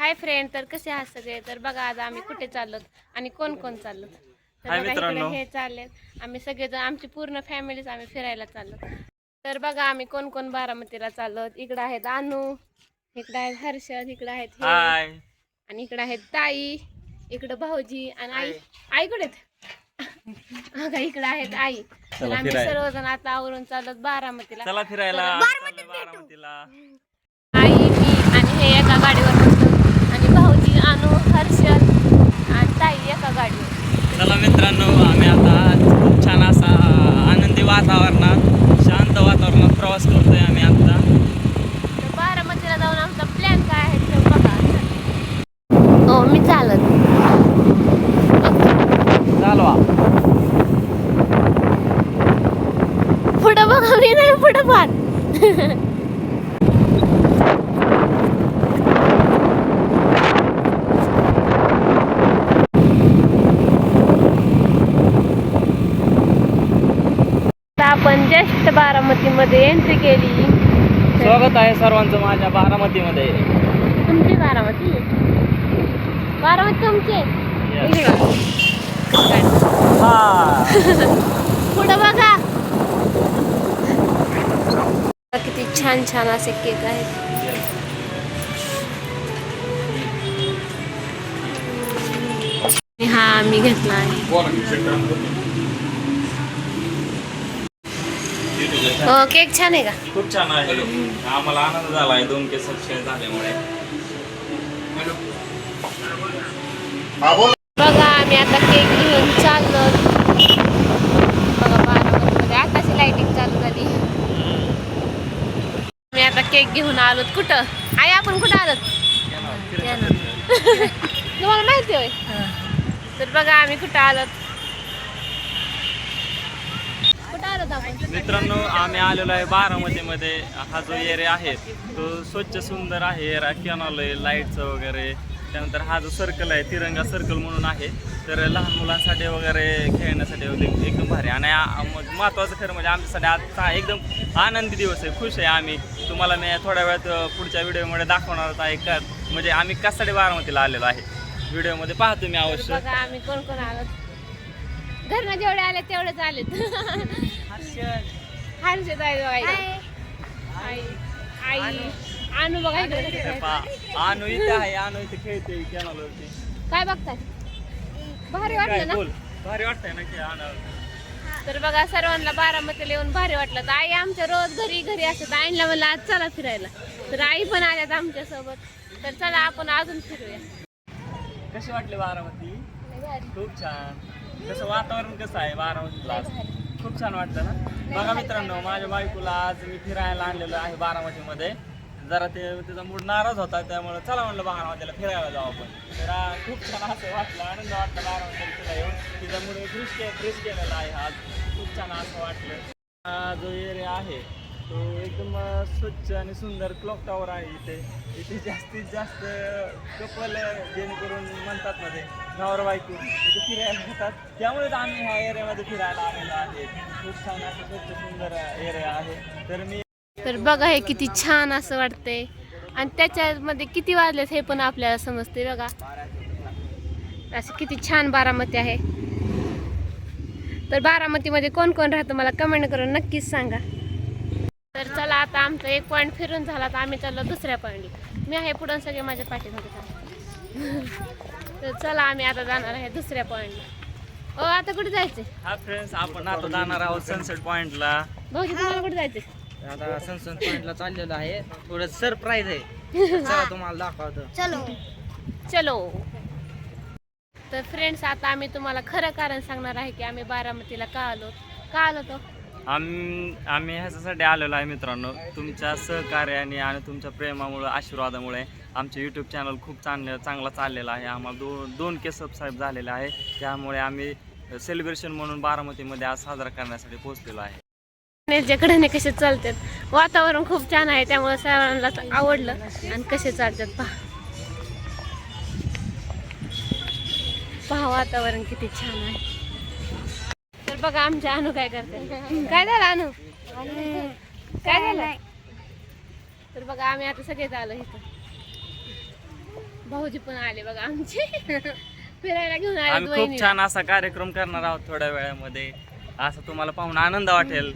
Hi friend, तर कसे आहात सगळे? तर बघा आज आम्ही कुठे चाललो आणि कोण कोण चाललो. तर हाय बघा मित्रांनो. इकडे हे चाललेत आम्ही सगळेजण, आमची पूर्ण फॅमिलीच आम्ही फिरायला चाललो. तर बघा आम्ही कोण कोण बारामतीला चाललो. इकडे आहेत अनु, इकडे आहेत हर्षद, इकडे आहेत हे, हाय. आणि इकडे आहेत ताई, इकडे भाऊजी आणि आई. हाय. आई कुठे आहेत? इकडे आहेत आई. तर आम्ही फिरायला. सर्वजण आता आवरून चाललो बारामतीला. चला फिरायला. बारामतीला. आई, मी आणि हे एका गाडीवर बसलो आणि भाऊजी, अनु, हर्षल आणि ताई एका गाडीवर. चला मित्रांनो, आम्ही आता खूप छान असा आनंदी वातावरणात, शांत वातावरणात प्रवास करतोय आम्ही आता. तर बारामतीला जाऊन आमचा प्लॅन काय आहे ते बघा. हो, मी चालत चालवा. पुढं बघा, मी नाही पुढं पाहत. आपण जस्ट बारामतीमध्ये एंट्री केली. स्वागत आहे सर्वांचं माझ्या बारामतीमध्ये. तुमची बारामती? बारामती तुमची? पुढं बघा, किती छान छान असे केक आहेत. हा मी घेतला आहे. हो, केक छान आहे का? खूप छान आहे. आम्हाला आनंद झालाय 2 केस क्षय झाल्यामुळे. बघा आम्ही आता केक घेऊन चाललो. बघा बारामतीमध्ये आताची लाइटिंग चालू झाली. मी आता केक घेऊन आलो. कुठं आई, आपण कुठं आलो? तुम्हाला माहिती होय? तर बघा आम्ही कुठं आलो. मित्रांनो, आम्ही आलेलो आहे बारामतीमध्ये. हा जो एरिया आहे तो स्वच्छ सुंदर आहे. एरिया कॅनॉल आहे, लाईटचं वगैरे. त्यानंतर हा जो सर्कल आहे तिरंगा सर्कल म्हणून आहे. तर लहान मुलांसाठी वगैरे खेळण्यासाठी एकदम भारी. आणि महत्त्वाचं खरं म्हणजे आमच्यासाठी आजचा एकदम आनंदी दिवस आहे. खुश आहे आम्ही. तुम्हाला मी थोड्या वेळात पुढच्या व्हिडिओमध्ये दाखवणार आहे का म्हणजे आम्ही कशासाठी बारामतीला आलेलो आहे. व्हिडिओमध्ये पाहा तुम्ही अवश्य. बघा आम्ही कोण कोण आलो. घरनं जेवढे आले तेवढेच आलेत. हर्षद आहे, आई, आई, अनु बघा इकडे. अनु इथे आहे. अनु इथे खेळते कॅनॉलवरती. काय बघताय? भारी वाटलं ना? भारी वाटतंय ना की अनु. तर बघा सर्वांना बारामतीला येऊन भारी वाटलं. तर आई आमच्या रोज घरी असतात. आईला म्हणलं आज चला फिरायला. तर आई पण आल्यात आमच्या सोबत. तर चला आपण अजून फिरूया. कशी वाटली बारामती? खूप छान. कसं वातावरण कसं आहे बारामतीला? खूप छान वाटतं ना. बघा मित्रांनो, माझ्या बायकोला आज मी फिरायला आणलेलं आहे बारामतीमध्ये. जरा त्याचा मूड नाराज होता, त्यामुळे चला म्हणलं बारामतीला फिरायला जाऊ आपण. तर खूप छान असं वाटलं, आनंद वाटला बारामतीला फिरायला येऊन. तिचा मूड फ्रेश केलेला आहे आज. खूप छान असं वाटलं. हा जो एरिया आहे तो एकदम स्वच्छ आणि सुंदर. क्लॉक टॉवर आहे इथे जास्तीत जास्त कपल जेणेकरून म्हणतात ना ते नवरा बायको इथे फिरायला येतात. त्यामुळेच आम्ही ह्या एरियामध्ये फिरायला आलेलो आहे. खूप छान असं स्वच्छ सुंदर एरिया आहे. तर बघा हे किती छान असं वाटतंय. आणि त्याच्यामध्ये किती वाजलेत हे पण आपल्याला समजते. बघा असं किती छान बारामती आहे. तर बारामतीमध्ये कोण कोण राहतं मला कमेंट करून नक्कीच सांगा. तर चला आता आमचा एक पॉईंट फिरून झाला, तर आम्ही चाललो दुसऱ्या पॉईंटला. मी आहे पुढं, सगळे माझ्या पाठीमध्ये. तर चला आम्ही आता जाणार आहे दुसऱ्या पॉईंटला. हो, आता कुठे जायचंय? हा फ्रेंड्स, आपण आता जाणार आहोत सनसेट पॉइंटला. भाऊजी तुम्हाला कुठे जायचंय? आता सनसेट पॉइंटला चाललेलं आहे. थोडं सरप्राईज आहे. चला तुम्हाला दाखवतो. चलो. तर फ्रेंड्स, आता आम्ही तुम्हाला खरं कारण सांगणार आहे की आम्ही बारामतीला का आलो तो. आम्ही ह्याच्यासाठी आलेलो आहे मित्रांनो. तुमच्या सहकार्याने आणि तुमच्या प्रेमामुळे, आशीर्वादामुळे आमचे यूट्यूब चॅनल खूप चांगला चाललेला आहे. आम्हाला 2K सबस्क्राईब झालेले आहे. त्यामुळे आम्ही सेलिब्रेशन म्हणून बारामतीमध्ये आज साजरा करण्यासाठी पोहोचलेलो आहे. कडे कसे चालतात, वातावरण खूप छान आहे, त्यामुळे सर्वांना आवडलं. आणि कसे चालतात पहा वातावरण किती छान आहे. तर बघा आमच्या अनु काय करते. काय झालं अनु? काय झालं? तर बघा आम्ही आता सगळेच आलो इथं. भाऊजी पण आले बघा आमचे फिरायला घेऊन आले आम्ही खूप छान असा कार्यक्रम करणार आहोत थोड्या वेळामध्ये, असं तुम्हाला पाहून आनंद वाटेल.